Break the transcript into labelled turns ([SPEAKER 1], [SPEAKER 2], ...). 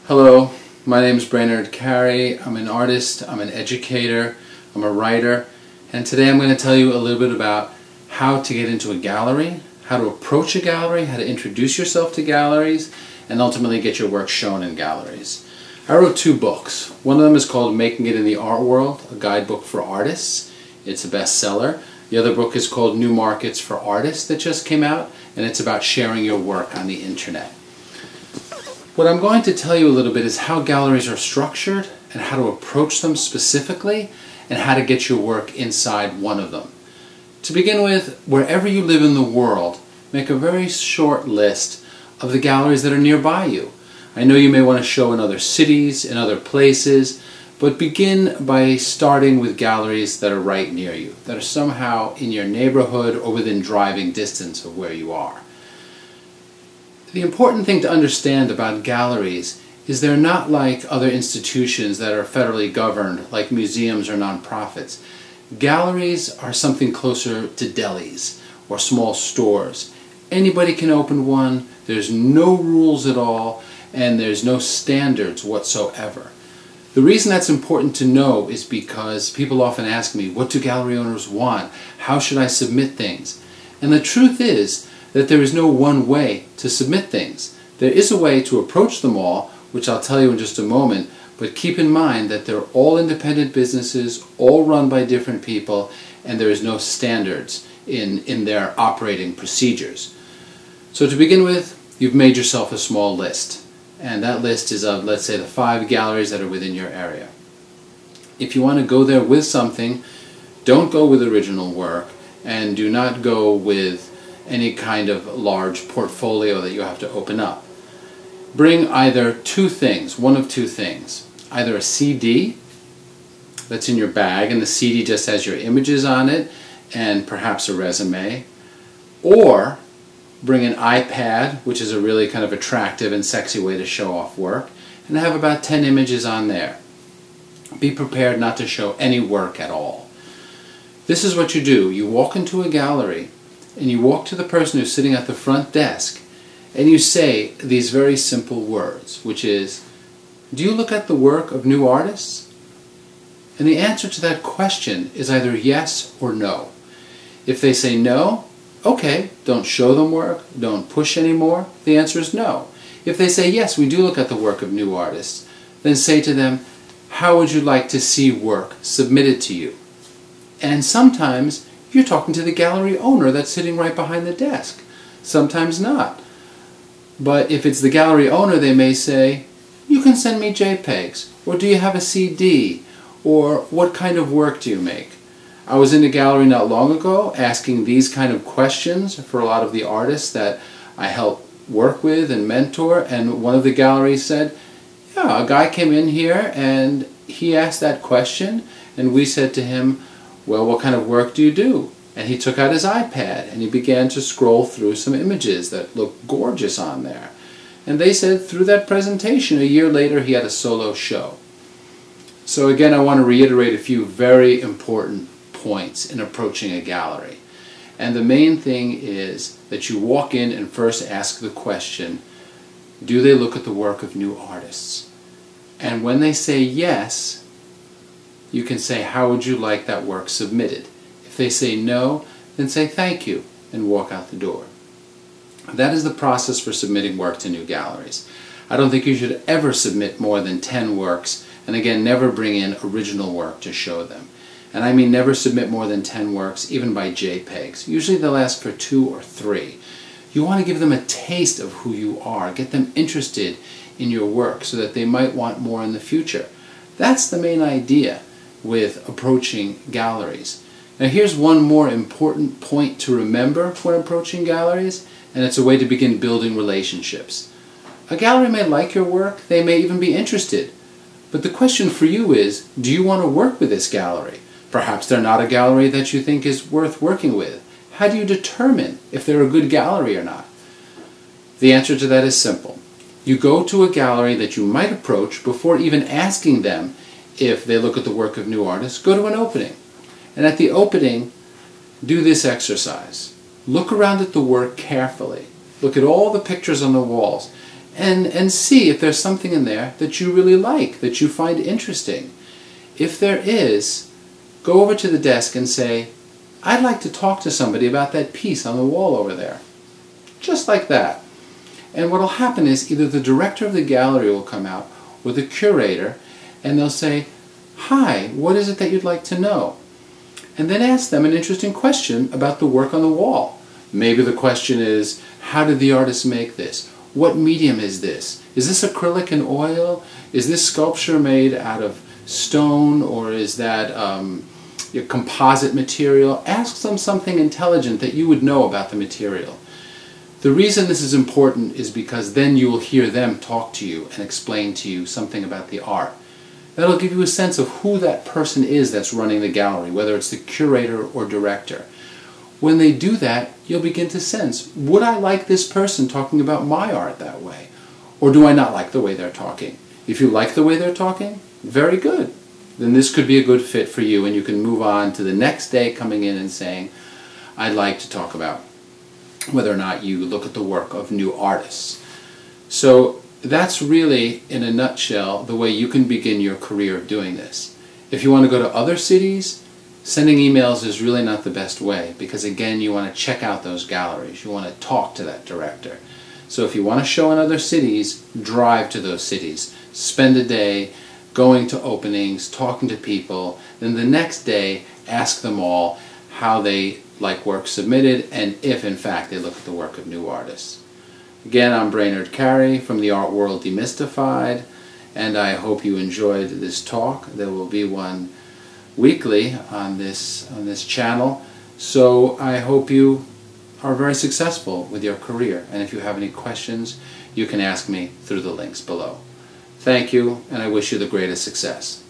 [SPEAKER 1] Hello, my name is Brainerd Carey. I'm an artist, I'm an educator, I'm a writer, and today I'm going to tell you a little bit about how to get into a gallery, how to approach a gallery, how to introduce yourself to galleries, and ultimately get your work shown in galleries. I wrote 2 books. One of them is called Making It in the Art World, a guidebook for artists. It's a bestseller. The other book is called New Markets for Artists that just came out, and it's about sharing your work on the internet. What I'm going to tell you a little bit is how galleries are structured and how to approach them specifically and how to get your work inside one of them. To begin with, wherever you live in the world, make a very short list of the galleries that are nearby you. I know you may want to show in other cities, in other places, but begin by starting with galleries that are right near you, that are somehow in your neighborhood or within driving distance of where you are. The important thing to understand about galleries is they're not like other institutions that are federally governed, like museums or nonprofits. Galleries are something closer to delis or small stores. Anybody can open one, there's no rules at all, and there's no standards whatsoever. The reason that's important to know is because people often ask me, what do gallery owners want? How should I submit things? And the truth is that there is no one way to submit things. There is a way to approach them all, which I'll tell you in just a moment, but keep in mind that they're all independent businesses, all run by different people, and there is no standards in their operating procedures. So to begin with, you've made yourself a small list, and that list is of, let's say, the 5 galleries that are within your area. If you want to go there with something, don't go with original work, and do not go with any kind of large portfolio that you have to open up. Bring either 2 things, one of 2 things. Either a CD that's in your bag and the CD just has your images on it and perhaps a resume, or bring an iPad, which is a really kind of attractive and sexy way to show off work, and have about 10 images on there. Be prepared not to show any work at all. This is what you do. You walk into a gallery and you walk to the person who's sitting at the front desk and you say these very simple words, which is, do you look at the work of new artists? And the answer to that question is either yes or no. If they say no, okay, don't show them work, don't push anymore. The answer is no. If they say yes, we do look at the work of new artists, then say to them, how would you like to see work submitted to you? And sometimes you're talking to the gallery owner that's sitting right behind the desk. Sometimes not. But if it's the gallery owner, they may say, you can send me JPEGs, or do you have a CD, or what kind of work do you make? I was in a gallery not long ago asking these kind of questions for a lot of the artists that I help work with and mentor, and one of the galleries said, yeah, a guy came in here and he asked that question, and we said to him, well, what kind of work do you do? And he took out his iPad and he began to scroll through some images that looked gorgeous on there. And they said through that presentation, a year later, he had a solo show. So again, I want to reiterate a few very important points in approaching a gallery. And the main thing is that you walk in and first ask the question, do they look at the work of new artists? And when they say yes, you can say, how would you like that work submitted? If they say no, then say thank you and walk out the door. That is the process for submitting work to new galleries. I don't think you should ever submit more than 10 works, and again, never bring in original work to show them. And I mean never submit more than 10 works, even by JPEGs. Usually they'll ask for 2 or 3. You want to give them a taste of who you are, get them interested in your work so that they might want more in the future. That's the main idea with approaching galleries. Now here's one more important point to remember when approaching galleries, and it's a way to begin building relationships. A gallery may like your work, they may even be interested, but the question for you is, do you want to work with this gallery? Perhaps they're not a gallery that you think is worth working with. How do you determine if they're a good gallery or not? The answer to that is simple. You go to a gallery that you might approach before even asking them if they look at the work of new artists. Go to an opening. And at the opening, do this exercise. Look around at the work carefully. Look at all the pictures on the walls and see if there's something in there that you really like, that you find interesting. If there is, go over to the desk and say, I'd like to talk to somebody about that piece on the wall over there. Just like that. And what will happen is either the director of the gallery will come out or the curator, and they'll say, hi, what is it that you'd like to know? And then ask them an interesting question about the work on the wall. Maybe the question is, how did the artist make this? What medium is this? Is this acrylic and oil? Is this sculpture made out of stone, or is that a composite material? Ask them something intelligent that you would know about the material. The reason this is important is because then you will hear them talk to you and explain to you something about the art. That'll give you a sense of who that person is that's running the gallery, whether it's the curator or director. When they do that, you'll begin to sense, would I like this person talking about my art that way? Or do I not like the way they're talking? If you like the way they're talking, very good. Then this could be a good fit for you, and you can move on to the next day coming in and saying, I'd like to talk about whether or not you look at the work of new artists. So that's really, in a nutshell, the way you can begin your career of doing this. If you want to go to other cities, sending emails is really not the best way, because again, you want to check out those galleries. You want to talk to that director. So if you want to show in other cities, drive to those cities. Spend a day going to openings, talking to people. Then the next day, ask them all how they like work submitted, and if in fact they look at the work of new artists. Again, I'm Brainerd Carey from the Art World Demystified, and I hope you enjoyed this talk. There will be one weekly on this channel, so I hope you are very successful with your career, and if you have any questions, you can ask me through the links below. Thank you, and I wish you the greatest success.